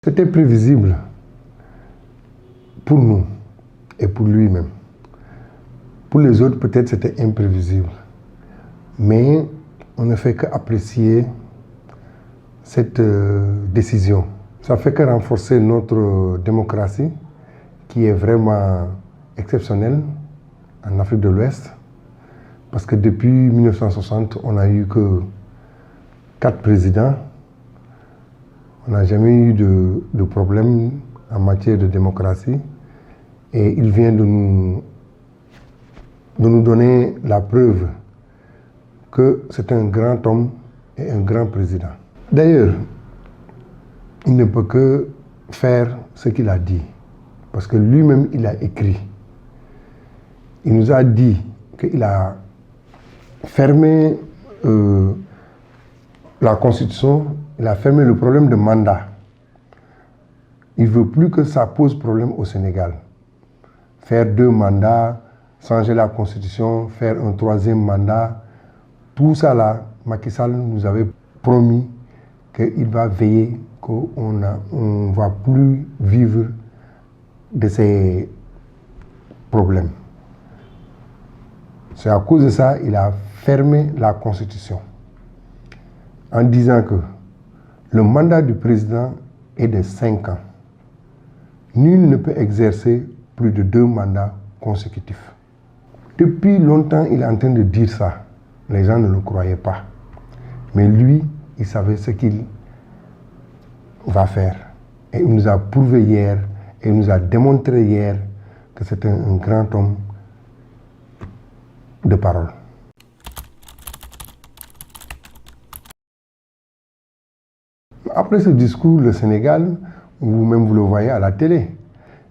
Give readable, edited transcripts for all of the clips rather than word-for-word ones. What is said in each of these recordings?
C'était prévisible pour nous et pour lui-même. Pour les autres, peut-être c'était imprévisible. Mais on ne fait qu'apprécier cette décision. Ça fait que renforcer notre démocratie, qui est vraiment exceptionnelle en Afrique de l'Ouest. Parce que depuis 1960, on n'a eu que 4 présidents. On n'a jamais eu de problème en matière de démocratie. Et il vient de nous donner la preuve que c'est un grand homme et un grand président. D'ailleurs, il ne peut que faire ce qu'il a dit. Parce que lui-même, il a écrit. Il nous a dit qu'il a fermé la Constitution, il a fermé le problème de mandat. Il ne veut plus que ça pose problème au Sénégal. Faire 2 mandats, changer la Constitution, faire un 3e mandat, tout ça là, Macky Sall nous avait promis qu'il va veiller qu'on ne va plus vivre de ces problèmes. C'est à cause de ça qu'il a fermé la Constitution en disant que le mandat du président est de 5 ans. Nul ne peut exercer plus de 2 mandats consécutifs. Depuis longtemps, il est en train de dire ça. Les gens ne le croyaient pas. Mais lui, il savait ce qu'il va faire. Et il nous a prouvé hier, et il nous a démontré hier que c'était un grand homme de parole. Après ce discours, le Sénégal, vous-même vous le voyez à la télé,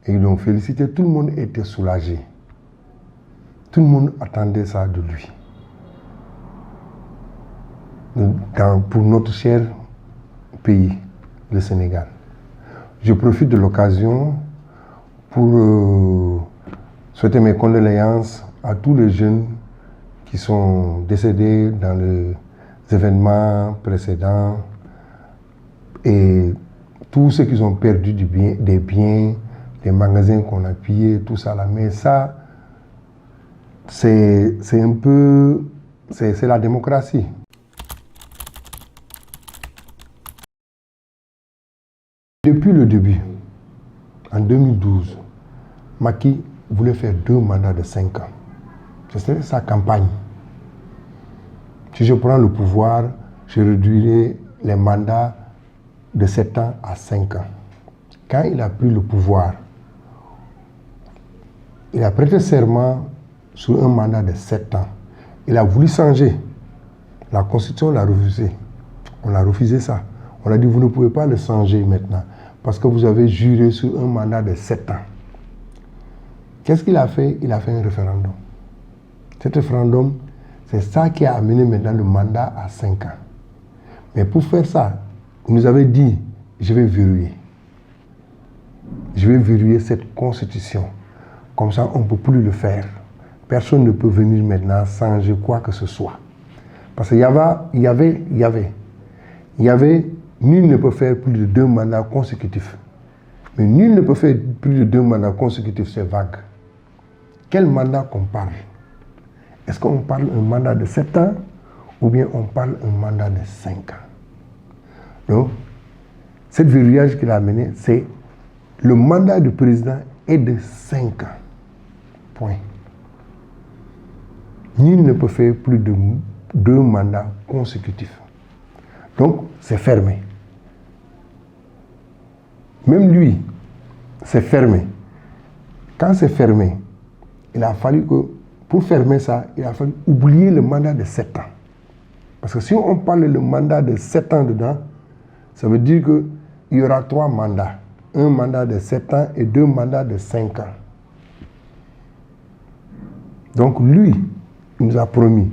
et ils l'ont félicité, tout le monde était soulagé. Tout le monde attendait ça de lui. Pour notre cher pays, le Sénégal. Je profite de l'occasion pour souhaiter mes condoléances à tous les jeunes qui sont décédés dans les événements précédents et tous ceux qui ont perdu des biens, des magasins qu'on a pillés, tout ça là. Mais ça, c'est un peu, c'est la démocratie. Depuis le début, en 2012, Macky voulait faire 2 mandats de 5 ans. C'était sa campagne. Si je prends le pouvoir, je réduirai les mandats de 7 ans à 5 ans. Quand il a pris le pouvoir, il a prêté serment sur un mandat de 7 ans. Il a voulu changer. La Constitution l'a refusé. On a refusé ça. On a dit, vous ne pouvez pas le changer maintenant, parce que vous avez juré sur un mandat de 7 ans. Qu'est-ce qu'il a fait? Il a fait un référendum. Cet référendum, c'est ça qui a amené maintenant le mandat à 5 ans. Mais pour faire ça, il nous avait dit, je vais verrouiller. Je vais verrouiller cette constitution. Comme ça, on ne peut plus le faire. Personne ne peut venir maintenant changer quoi que ce soit. Parce qu'il y avait, nul ne peut faire plus de 2 mandats consécutifs. Mais nul ne peut faire plus de 2 mandats consécutifs, c'est vague. Quel mandat qu'on parle? Est-ce qu'on parle un mandat de 7 ans ou bien on parle un mandat de 5 ans? Donc, cette verrouillage qu'il a amené, c'est le mandat du président est de 5 ans. Point. Nul ne peut faire plus de 2 mandats consécutifs. Donc, c'est fermé. Même lui, c'est fermé. Quand c'est fermé, il a fallu que, pour fermer ça, il a fallu oublier le mandat de 7 ans. Parce que si on parle le mandat de 7 ans dedans, ça veut dire qu'il y aura 3 mandats. Un mandat de 7 ans et 2 mandats de 5 ans. Donc lui, il nous a promis,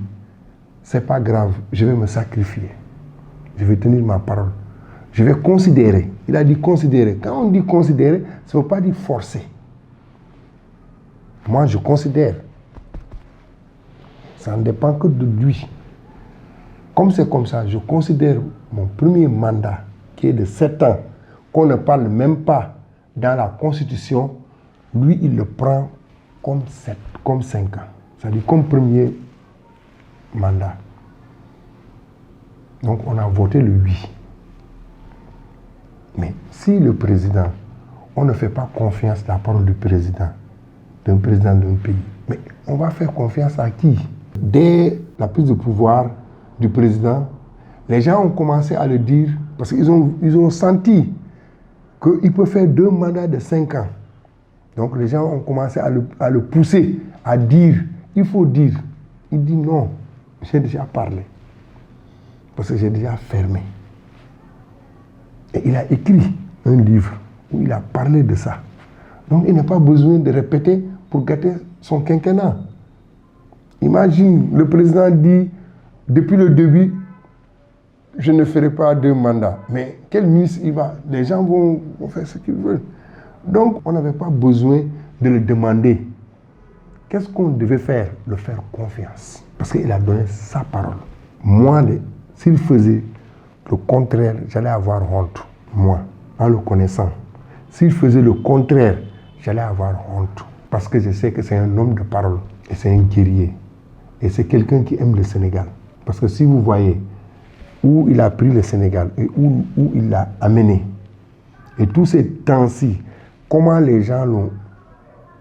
c'est pas grave, je vais me sacrifier. Je vais tenir ma parole. Je vais considérer. Il a dit considérer. Quand on dit considérer, ça ne veut pas dire forcer. Moi, je considère. Ça ne dépend que de lui. Comme c'est comme ça, je considère mon premier mandat, qui est de 7 ans, qu'on ne parle même pas dans la Constitution, lui, il le prend comme 5 ans. C'est-à-dire comme premier mandat. Donc, on a voté le oui. Mais si le président, on ne fait pas confiance à la parole du président, d'un président d'un pays, mais on va faire confiance à qui? Dès la prise de pouvoir du président, les gens ont commencé à le dire, parce qu'ils ont senti qu'il peut faire 2 mandats de 5 ans. Donc les gens ont commencé à le pousser, à dire, il faut dire. Il dit non, j'ai déjà parlé, parce que j'ai déjà fermé. Et il a écrit un livre où il a parlé de ça. Donc il n'a pas besoin de répéter pour gâter son quinquennat. Imagine, le président dit, depuis le début, je ne ferai pas 2 mandats. Mais quel ministre il va? Les gens vont faire ce qu'ils veulent. Donc, on n'avait pas besoin de le demander. Qu'est-ce qu'on devait faire? Le faire confiance. Parce qu'il a donné sa parole. Moi, s'il faisait le contraire, j'allais avoir honte. Moi, en le connaissant. S'il faisait le contraire, j'allais avoir honte. Parce que je sais que c'est un homme de parole. Et c'est un guerrier. Et c'est quelqu'un qui aime le Sénégal. Parce que si vous voyez où il a pris le Sénégal et où il l'a amené, et tous ces temps-ci, comment les gens l'ont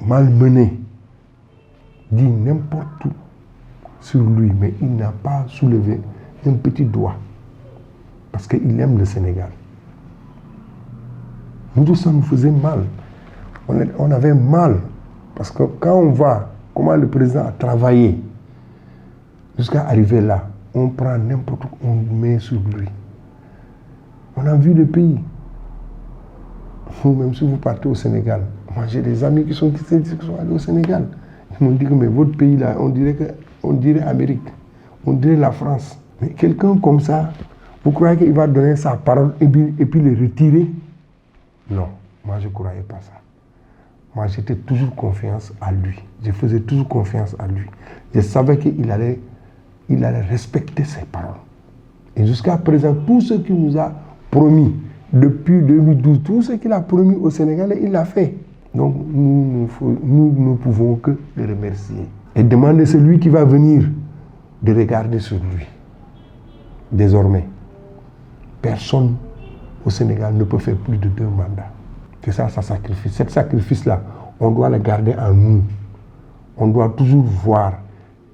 malmené, dit n'importe où sur lui, mais il n'a pas soulevé un petit doigt. Parce qu'il aime le Sénégal. Nous tous, ça nous faisait mal. On avait mal. Parce que quand on voit comment le président a travaillé jusqu'à arriver là, on prend n'importe quoi, on met sur lui. On a vu le pays. Même si vous partez au Sénégal, moi j'ai des amis qui sont allés au Sénégal. Ils m'ont dit que mais votre pays là, on dirait Amérique, on dirait la France. Mais quelqu'un comme ça, vous croyez qu'il va donner sa parole et puis le retirer? Non, moi je ne croyais pas ça. Moi j'étais toujours confiance à lui. Je faisais toujours confiance à lui. Je savais qu'il allait respecter ses paroles. Et jusqu'à présent, tout ce qu'il nous a promis depuis 2012, tout ce qu'il a promis au Sénégalais, il l'a fait. Donc nous ne pouvons que le remercier. Et demander à celui qui va venir de regarder sur lui. Désormais, personne au Sénégal ne peut faire plus de 2 mandats. C'est ça, ça sacrifice. Cet sacrifice-là, on doit le garder en nous. On doit toujours voir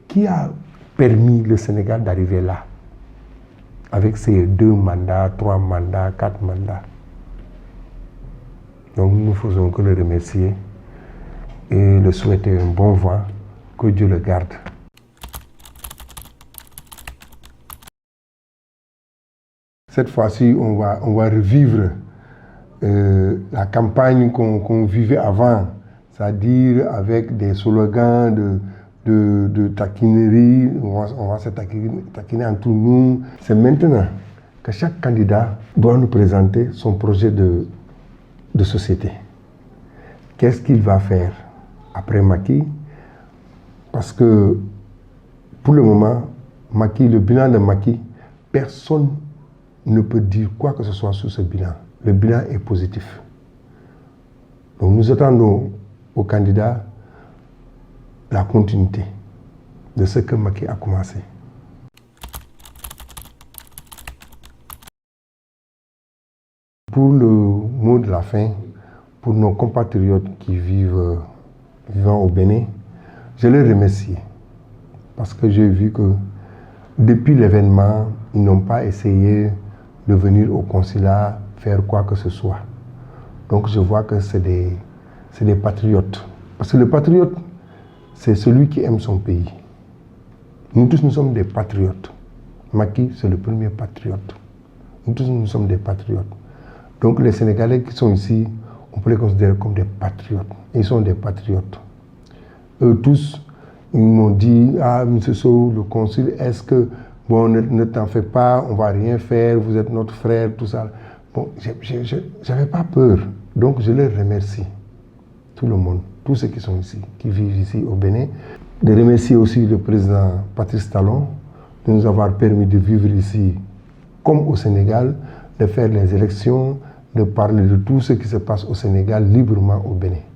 qui a permis le Sénégal d'arriver là, avec ses 2 mandats, 3 mandats, 4 mandats. Donc nous ne faisons que le remercier et le souhaiter un bon vent, que Dieu le garde. Cette fois-ci, on va revivre la campagne qu'on vivait avant, c'est-à-dire avec des slogans de taquinerie, on va se taquiner entre nous. C'est maintenant que chaque candidat doit nous présenter son projet de société. Qu'est-ce qu'il va faire après Macky? Parce que pour le moment, Macky, le bilan de Macky, personne ne peut dire quoi que ce soit sur ce bilan. Le bilan est positif. Donc nous attendons aux candidats la continuité de ce que Macky a commencé. Pour le mot de la fin, pour nos compatriotes qui vivant au Bénin, je les remercie parce que j'ai vu que depuis l'événement, ils n'ont pas essayé de venir au consulat faire quoi que ce soit. Donc je vois que c'est des patriotes. Parce que le patriote, c'est celui qui aime son pays. Nous tous, nous sommes des patriotes. Macky, c'est le premier patriote. Nous tous, nous sommes des patriotes. Donc les Sénégalais qui sont ici, on peut les considérer comme des patriotes. Ils sont des patriotes. Eux tous, ils m'ont dit, ah, M. Sow, le consul, est-ce que, bon, ne t'en fais pas, on ne va rien faire, vous êtes notre frère, tout ça. Bon, j'avais pas peur. Donc je les remercie. Tout le monde, tous ceux qui sont ici, qui vivent ici au Bénin. De remercier aussi le président Patrice Talon de nous avoir permis de vivre ici comme au Sénégal, de faire les élections, de parler de tout ce qui se passe au Sénégal librement au Bénin.